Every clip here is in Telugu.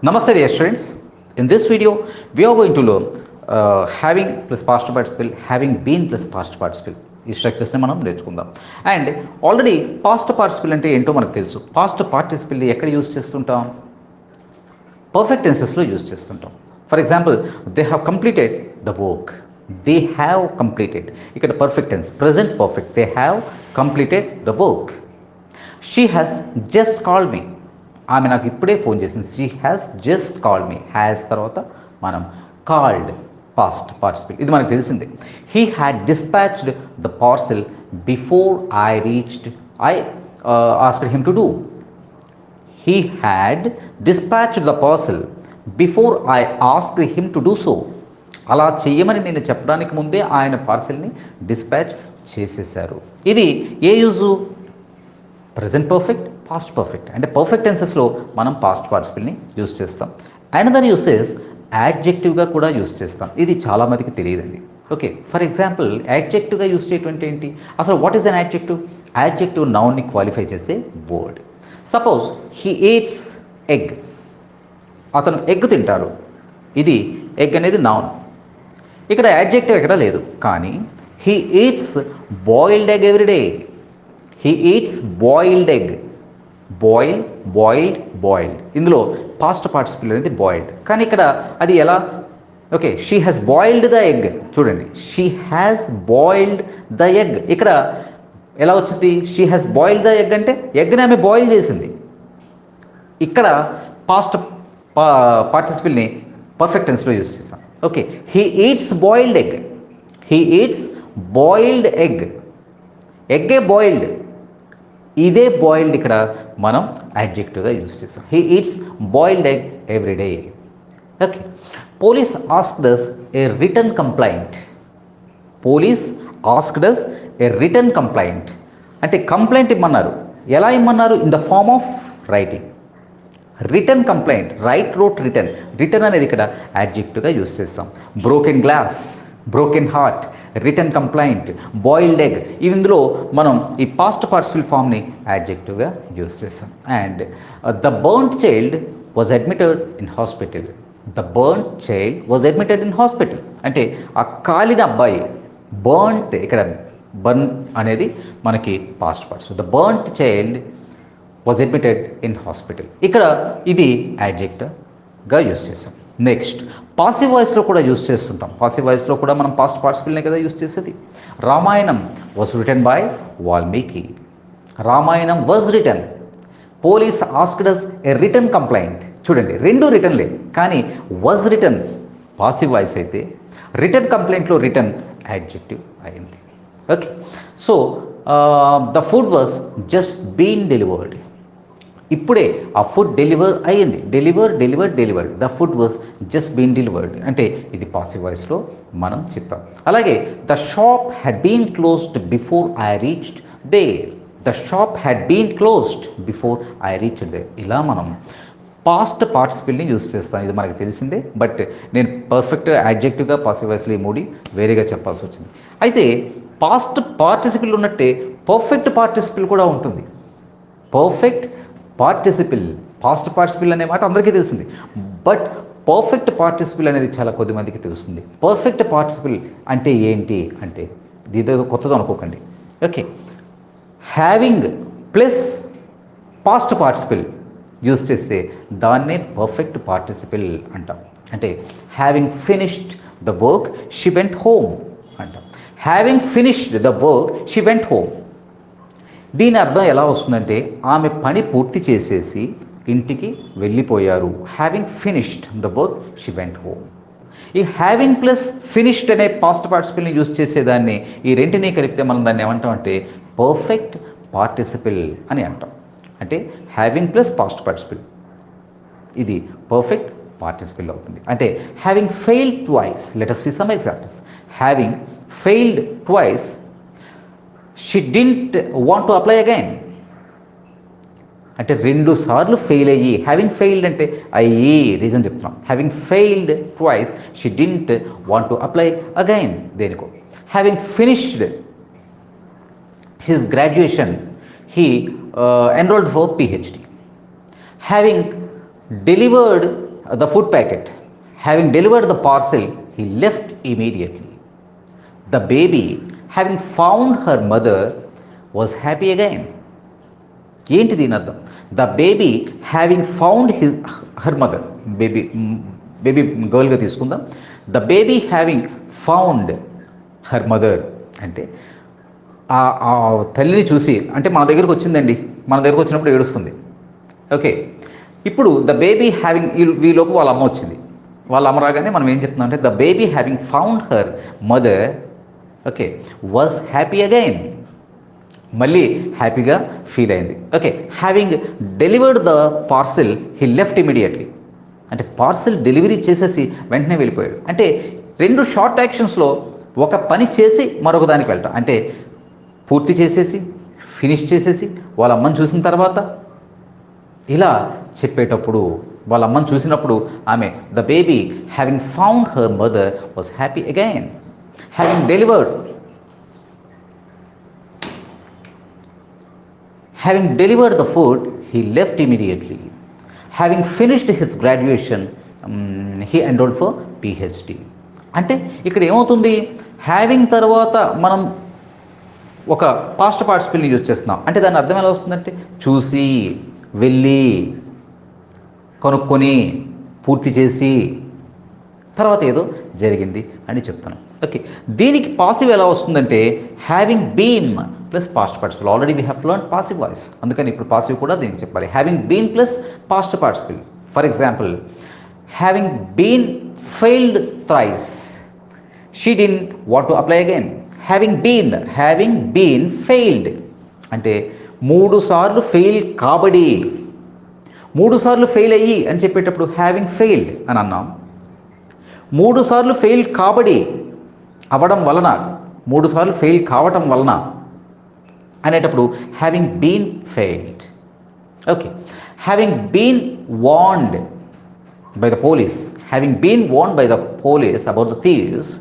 Namaste dear students. In this video, we are going to learn having plus past participle, having been plus past participle. ఈ స్ట్రక్చర్స్ని మనం నేర్చుకుందాం. అండ్ ఆల్రెడీ పాస్ట్ పార్టిసిపల్ అంటే ఏంటో మనకు తెలుసు. పాస్ట్ పార్టిసిపల్ని ఎక్కడ యూజ్ చేస్తుంటాం? పర్ఫెక్ట్ టెన్సెస్లో యూజ్ చేస్తుంటాం. For example, they have completed the work. They have completed. ఇక్కడ perfect tense, present perfect. They have completed the work. She has just called me. ఆమె నాకు ఇప్పుడే ఫోన్ చేసింది. She has just called me. Has తర్వాత మనం కాల్డ్, పాస్ట్ పార్టిసిపల్, ఇది మనకు తెలిసిందే. He had dispatched the parcel before I reached. I asked him to do. He had dispatched the parcel before I asked him to do so. అలా చేయమని నేను చెప్పడానికి ముందే ఆయన పార్సెల్ని డిస్పాచ్ చేసేశారు. ఇది ఏ use? Present perfect, past perfect. అంటే పర్ఫెక్ట్ టెన్సెస్లో మనం పాస్ట్ పార్టిసిపల్ని యూజ్ చేస్తాం. అనదర్ యూసేజ్ యాడ్జెక్టివ్గా కూడా యూజ్ చేస్తాం. ఇది చాలామందికి తెలియదండి. ఓకే, ఫర్ ఎగ్జాంపుల్ యాడ్జెక్టివ్గా యూజ్ చేయటం ఏంటి? అసలు what is an adjective? Adjective నౌన్ని క్వాలిఫై చేసే word. Suppose he eats egg. అతను ఎగ్ తింటారు. ఇది ఎగ్ అనేది నౌన్. ఇక్కడ యాడ్జెక్టివ్ ఎక్కడ లేదు. కానీ he eats boiled egg every day. He eats boiled egg. Boil, boiled, boiled. ఇందులో పాస్ట్ పార్టిసిపల్ అనేది బాయిల్డ్. కానీ ఇక్కడ అది ఎలా? Okay, she has boiled the egg. చూడండి, she has boiled the egg. ఇక్కడ ఎలా వచ్చింది? She has boiled the egg అంటే ఎగ్ని ఆమె బాయిల్ చేసింది. ఇక్కడ పాస్ట్ పార్టిసిపల్ని పర్ఫెక్ట్ టెన్స్లో యూజ్ చేస్తాం. Okay, he eats boiled egg. He eats boiled egg. ఎగ్గే బాయిల్డ్. ఇదే బాయిల్డ్ ఇక్కడ మనం యాడ్జెక్టివ్గా యూజ్ చేస్తాం. He eats boiled egg every day. Okay, police asked us a written complaint. Police asked us a written complaint అంటే కంప్లైంట్ ఇమ్మన్నారు. ఎలా ఇమ్మన్నారు? In the form of writing. Written complaint, write, wrote, written. Written అనేది ఇక్కడ యాడ్జెక్టివ్గా యూజ్ చేస్తాం. Broken glass, broken heart, written complaint, boiled egg. ఇందులో మనం ఈ పాస్ట్ పార్టిసిపల్ ఫామ్ని యాడ్జెక్టివ్గా యూజ్ చేస్తాం. And the burned child was admitted in hospital. The burned child was admitted in hospital అంటే ఆ కాలిన అబ్బాయి. బర్న్ట్, ఇక్కడ బర్న్ అనేది మనకి past participle. The burnt child was admitted in hospital. ఇక్కడ ఇది యాడ్జెక్టివ్గా యూజ్ చేస్తాం. నెక్స్ట్, పాసివ్ వాయిస్లో కూడా యూజ్ చేస్తుంటాం. పాసివ్ వాయిస్లో కూడా మనం పాస్ట్ పార్టిసిపల్నే కదా యూజ్ చేసేది. Ramayanam was written by Valmiki. Ramayanam was written. Police asked us a written complaint. చూడండి, రెండు రిటర్న్లే. కానీ వాజ్ రిటన్ పాసివ్ వాయిస్ అయితే రిటర్న్ కంప్లైంట్లో రిటర్న్ యాడ్జెక్టివ్ అయింది. Okay, so the food was just been delivered. ఇప్పుడే ఆ ఫుడ్ డెలివర్ అయ్యింది. Delivered. The food was just been delivered అంటే ఇది పాసివ్ వాయిస్లో మనం చెప్పాం. అలాగే the shop had been closed before I reached there. The shop had been closed before I reached there. ఇలా మనం పాస్ట్ పార్టిసిపల్ని యూజ్ చేస్తాం. ఇది మనకు తెలిసిందే. బట్ నేను పర్ఫెక్ట్ యాడ్జెక్టివ్గా పాసివ్ వాయిస్లో ఈ మూడి వేరేగా చెప్పాల్సి వచ్చింది. అయితే పాస్ట్ పార్టిసిపల్ ఉన్నట్టే పర్ఫెక్ట్ పార్టిసిపల్ కూడా ఉంటుంది. పర్ఫెక్ట్ పార్టిసిపల్, పాస్ట్ పార్టిసిపల్ అనే మాట అందరికీ తెలిసింది. బట్ పర్ఫెక్ట్ పార్టిసిపల్ అనేది చాలా కొద్ది మందికి తెలుస్తుంది. పర్ఫెక్ట్ పార్టిసిపల్ అంటే ఏంటి అంటే ఇది కొత్తదో అనుకోకండి. Okay, having plus past participle use చేస్తే దాన్నే పర్ఫెక్ట్ పార్టిసిపల్ అంటాం. అంటే having finished the work she went home అంటాం. Having finished the work she went home. దీని అర్థం ఎలా వస్తుందంటే ఆమె పని పూర్తి చేసేసి ఇంటికి వెళ్ళిపోయారు. Having finished the work she went home. ఈ హ్యావింగ్ ప్లస్ ఫినిష్డ్ అనే పాస్ట్ పార్టిసిపల్ని యూజ్ చేసేదాన్ని ఈ రెంటిని కలిపితే మనం దాన్ని ఏమంటాం అంటే పర్ఫెక్ట్ పార్టిసిపల్ అని అంటాం. అంటే హ్యావింగ్ ప్లస్ పాస్ట్ పార్టిసిపల్ ఇది పర్ఫెక్ట్ పార్టిసిపల్ అవుతుంది. అంటే having failed twice. Let us see some examples. Having failed twice she didn't want to apply again. అంటే 2 సార్లు ఫెయిల్ అయ్యి, హ్యావింగ్ ఫెయిల్డ్ అంటే అయ్యి రీజన్ చెప్తున్నాం. Having failed twice she didn't want to apply again దేనికో. Having finished his graduation he enrolled for PhD. Having delivered the food packet. Having delivered the parcel, he left immediately. The baby, having found her mother, was happy again. ఏంటి దీని అర్థం? The baby having found her mother, baby గర్ల్గా తీసుకుందాం. The baby having found her mother అంటే ఆ తల్లిని చూసి, అంటే మన దగ్గరకు వచ్చిందండి, మన దగ్గరకు వచ్చినప్పుడు ఏడుస్తుంది. ఓకే, ఇప్పుడు ద బేబీ హ్యావింగ్, వీలోపు వాళ్ళ అమ్మ వచ్చింది. వాళ్ళ అమ్మ రాగానే మనం ఏం చెప్తున్నాం అంటే the baby having found her mother, okay, was happy again, మళ్ళీ హ్యాపీగా ఫీల్ అయింది. Okay, having delivered the parcel he left immediately అంటే పార్సిల్ డెలివరీ చేసేసి వెంటనే వెళ్ళిపోయాడు. అంటే రెండు షార్ట్ యాక్షన్స్లో ఒక పని చేసి మరొక దానికి వెళ్ళటం, అంటే పూర్తి చేసేసి ఫినిష్ చేసేసి వాళ్ళ అమ్మని చూసిన తర్వాత ఇలా చెప్పేటప్పుడు, వాళ్ళ అమ్మని చూసినప్పుడు ఆమె the baby having found her mother was happy again. Having delivered the food, he left immediately. Having finished his graduation, he enrolled for PhD. అంటే ఇక్కడ ఏమవుతుంది, హ్యావింగ్ తర్వాత మనం ఒక పాస్ట్ పార్టిసిపల్ని యూజ్ చేస్తున్నాం. అంటే దాని అర్థం ఎలా వస్తుందంటే చూసి, వెళ్ళి, కనుక్కొని, పూర్తి చేసి, తర్వాత ఏదో జరిగింది అని చెప్తున్నాం. ఓకే, దీనికి పాసివ్ ఎలా వస్తుందంటే having been plus past participle. Already we have learn passive voice, అందుకని ఇప్పుడు పాసివ్ కూడా దీనికి చెప్పాలి. Having been plus past participle. For example, having been failed thrice, she didn't want to apply again. Having been failed అంటే 3 సార్లు ఫెయిల్ కాబడి, 3 సార్లు ఫెయిల్ అయ్యి అని చెప్పేటప్పుడు హ్యావింగ్ ఫెయిల్డ్ అని అన్నాం. 3 సార్లు ఫెయిల్ కాబడి, అవ్వడం వలన, 3 సార్లు ఫెయిల్ కావటం వలన అనేటప్పుడు having been failed. Okay, having been warned by the police, about the thieves,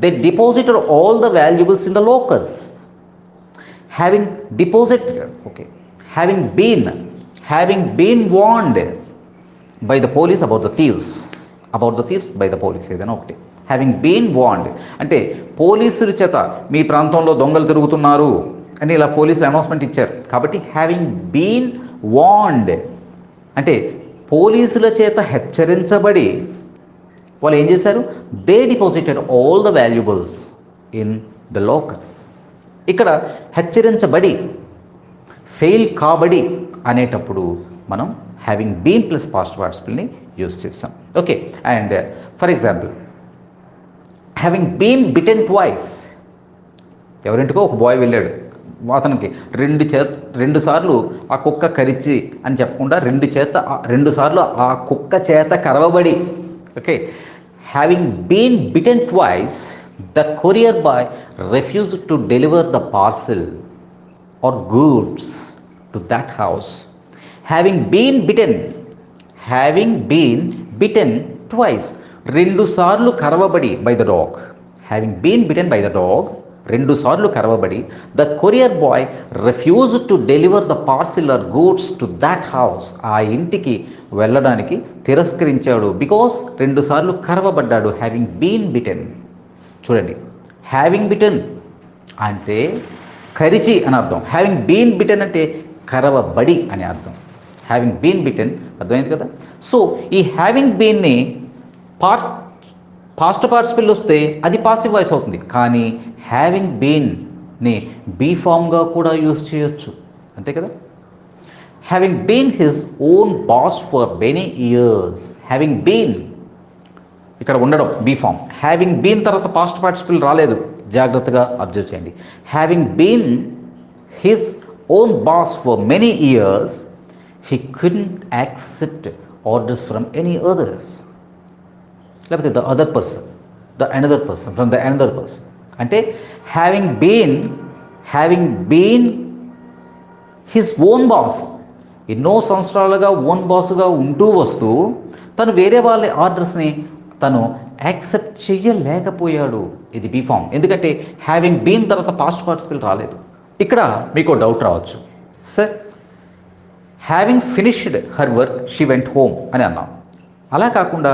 they deposited all the valuables in the lockers. Having been warned by the police about the thieves by the police, ఏదైనా ఒకటి. హ్యావింగ్ బీన్ వార్న్డ్ అంటే పోలీసుల చేత మీ ప్రాంతంలో దొంగలు తిరుగుతున్నారు అని ఇలా పోలీసులు అనౌన్స్మెంట్ ఇచ్చారు, కాబట్టి హ్యావింగ్ బీన్ వార్న్డ్ అంటే పోలీసుల చేత హెచ్చరించబడి వాళ్ళు ఏం చేశారు, they deposited all the valuables in the lockers. ఇక్కడ హెచ్చరించబడి, ఫెయిల్ కాబడి అనేటప్పుడు మనం హ్యావింగ్ బీన్ ప్లస్ పాస్ట్ పార్టిసిపల్ని యూజ్ చేస్తాం. Okay, and for example having been bitten twice. ఎవరింటికో ఒక బాయ్ వెళ్ళాడు, అతనికి 2 సార్లు ఆ కుక్క కరిచి అని చెప్పకుండా 2 సార్లు ఆ కుక్క చేత కరవబడి. Okay, having been bitten twice, the courier boy refused to deliver the parcel or goods to that house. Having been bitten twice, 2 సార్లు కరవబడి by the dog. Having been bitten by the dog, 2 సార్లు కరవబడి, the courier boy refused to deliver the parcel or goods to that house. ఆ ఇంటికి వెళ్ళడానికి తిరస్కరించాడు, బికాస్ 2 సార్లు కరవబడ్డాడు. Having been bitten. చూడండి, హ్యావింగ్ బిటెన్ అంటే కరిచి అని అర్థం, హ్యావింగ్ బీన్ బిటెన్ అంటే కరవబడి అని అర్థం. హ్యావింగ్ బీన్ బిటెన్ అర్థమైంది కదా. సో ఈ హ్యావింగ్ బీన్ని పాస్ట్ పార్టిసిపల్ వస్తే అది పాసివ్ వాయిస్ అవుతుంది, కానీ హ్యావింగ్ బీన్ని బీ ఫామ్గా కూడా యూజ్ చేయొచ్చు, అంతే కదా. Having been his own boss for many years. Having been ఇక్కడ ఉండడం బీ ఫామ్. హ్యావింగ్ బీన్ తర్వాత పాస్ట్ పార్టిసిపల్ రాలేదు, జాగ్రత్తగా అబ్జర్వ్ చేయండి. Having been his own boss for many years, he couldn't accept orders from any others. లేకపోతే the other person, from the another person. అంటే having been his own boss, ఎన్నో సంవత్సరాలుగా ఓన్ బాస్గా ఉంటూ వస్తూ తను వేరే వాళ్ళ ఆర్డర్స్ని తను యాక్సెప్ట్ చేయలేకపోయాడు. ఇది బీ ఫామ్, ఎందుకంటే హ్యావింగ్ బీన్ తర్వాత పాస్ట్ పార్టిసిపల్ రాలేదు. ఇక్కడ మీకు డౌట్ రావచ్చు, sir having finished her work she went home అని అన్నాం. అలా కాకుండా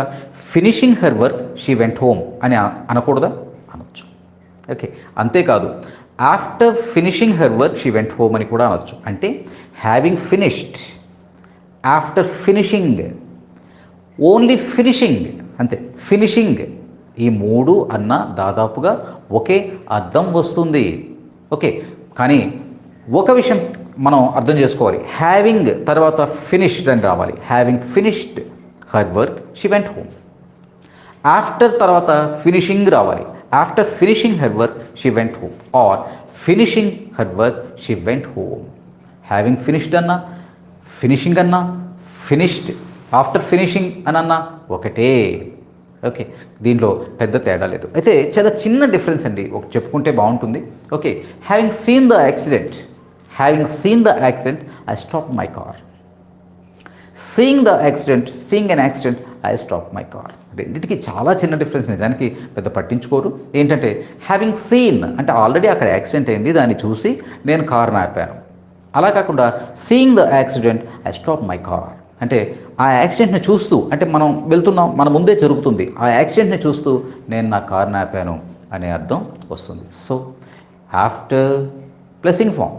finishing her work she went home అని అనకూడదా? అనొచ్చు. ఓకే, అంతేకాదు after finishing her work she went home అని కూడా అనొచ్చు. అంటే having finished, after finishing, only finishing, అంతే. ఫినిషింగ్, ఈ మూడు అన్న దాదాపుగా ఒకే అర్థం వస్తుంది. ఓకే, కానీ ఒక విషయం మనం అర్థం చేసుకోవాలి, హ్యావింగ్ తర్వాత ఫినిష్డ్ అని రావాలి. Having finished her work she went home. After తర్వాత ఫినిషింగ్ రావాలి. After finishing her work she went home or finishing her work she went home. Having finished అన్నా, ఫినిషింగ్ అన్నా, ఫినిష్డ్ ఆఫ్టర్ ఫినిషింగ్ అని అన్నా ఒకటే. ఓకే, దీంట్లో పెద్ద తేడా లేదు. అయితే చాలా చిన్న డిఫరెన్స్ అండి, ఒక చెప్పుకుంటే బాగుంటుంది. Okay, having seen the accident, having seen the accident I stop my car. Seeing the accident, seeing an accident I stop my car. రెండింటికి చాలా చిన్న డిఫరెన్స్, నిజానికి పెద్ద పట్టించుకోరు. ఏంటంటే హ్యావింగ్ సీన్ అంటే ఆల్రెడీ అక్కడ యాక్సిడెంట్ అయింది, దాన్ని చూసి నేను కారుని ఆపాను. అలా కాకుండా seeing the accident I stop my car అంటే ఆ యాక్సిడెంట్ని చూస్తూ, అంటే మనం వెళ్తున్నాం, మన ముందే జరుగుతుంది, ఆ యాక్సిడెంట్ని చూస్తూ నేను నా కారుని ఆపాను అనే అర్థం వస్తుంది. So after plus ing form,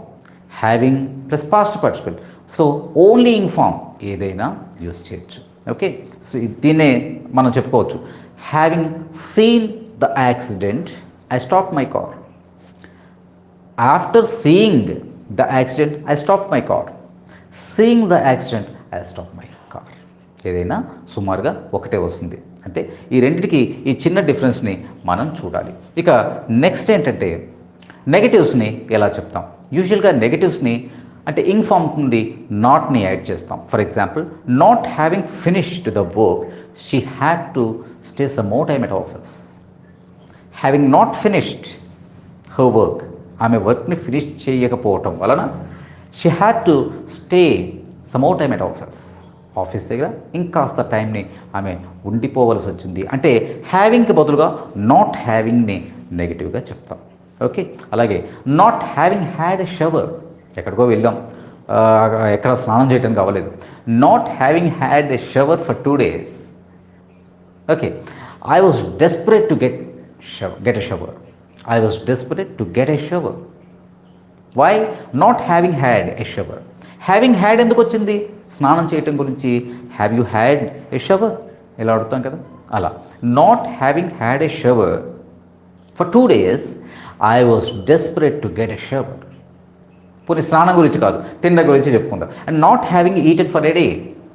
having plus past participle, so only ing form ఏదైనా యూస్ చేయొచ్చు. ఓకే, సో దీన్నే మనం చెప్పుకోవచ్చు, having seen the accident I stop my car. After seeing the accident I stop my car. Seeing the accident I stop my car. ఏదైనా సుమారుగా ఒకటే వస్తుంది. అంటే ఈ రెండింటికి ఈ చిన్న డిఫరెన్స్ని మనం చూడాలి. ఇక నెక్స్ట్ ఏంటంటే నెగటివ్స్ని ఎలా చెప్తాం. యూజువల్గా నెగటివ్స్ని అంటే ఇంగ్ ఫామ్ నుండి నాట్ని యాడ్ చేస్తాం. For example, not having finished the work she had to stay some more time at office. Having not finished her work, ఆమె వర్క్ని ఫినిష్ చేయకపోవటం వలన she had to stay some more time at office, office దగ్గర ఇంకాస్త టైంని ఆమె ఉండిపోవలసి వచ్చింది. అంటే హ్యావింగ్కి బదులుగా నాట్ హ్యావింగ్ని నెగిటివ్గా చెప్తాం. ఓకే, అలాగే not having had a shower, ఎక్కడికో వెళ్ళాం, ఎక్కడ స్నానం చేయడానికి అవ్వలేదు. Not having had a shower for 2 days. Okay, I was desperate to get a shower. I was desperate to get a shower. Why? Not having had a shower. Having had ఎందుకు వచ్చింది? స్నానం చేయటం గురించి. Have you had a shower ఇలా అడుగుతాం కదా, అలా. Not having had a shower for 2 days I was desperate to get a shower. పోనీ స్నానం గురించి కాదు, తినడం గురించి చెప్పుకుందాం. And not having eaten for a day,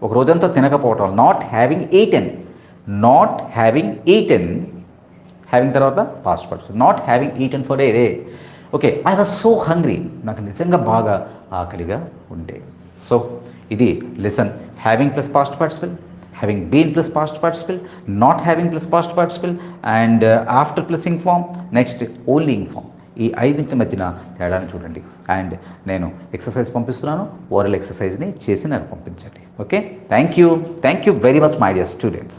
ఒక రోజంతా తినకపోవటం. Not having eaten, not having eaten, having తర్వాత past participle. Not having eaten for a day. Okay, I was so hungry, నాకు నిజంగా బాగా ఆకలిగా ఉండే. సో ఇది lesson. Having plus past participle, having been plus past participle, not having plus past participle, and after plus ing form, next only ఇంగ్ ఫామ్. ఈ 5 మధ్యన తేడాన్ని చూడండి. అండ్ నేను ఎక్సర్సైజ్ పంపిస్తున్నాను, ఓరల్ ఎక్సర్సైజ్ని చేసి నాకు పంపించండి. Okay, thank you very much my dear students.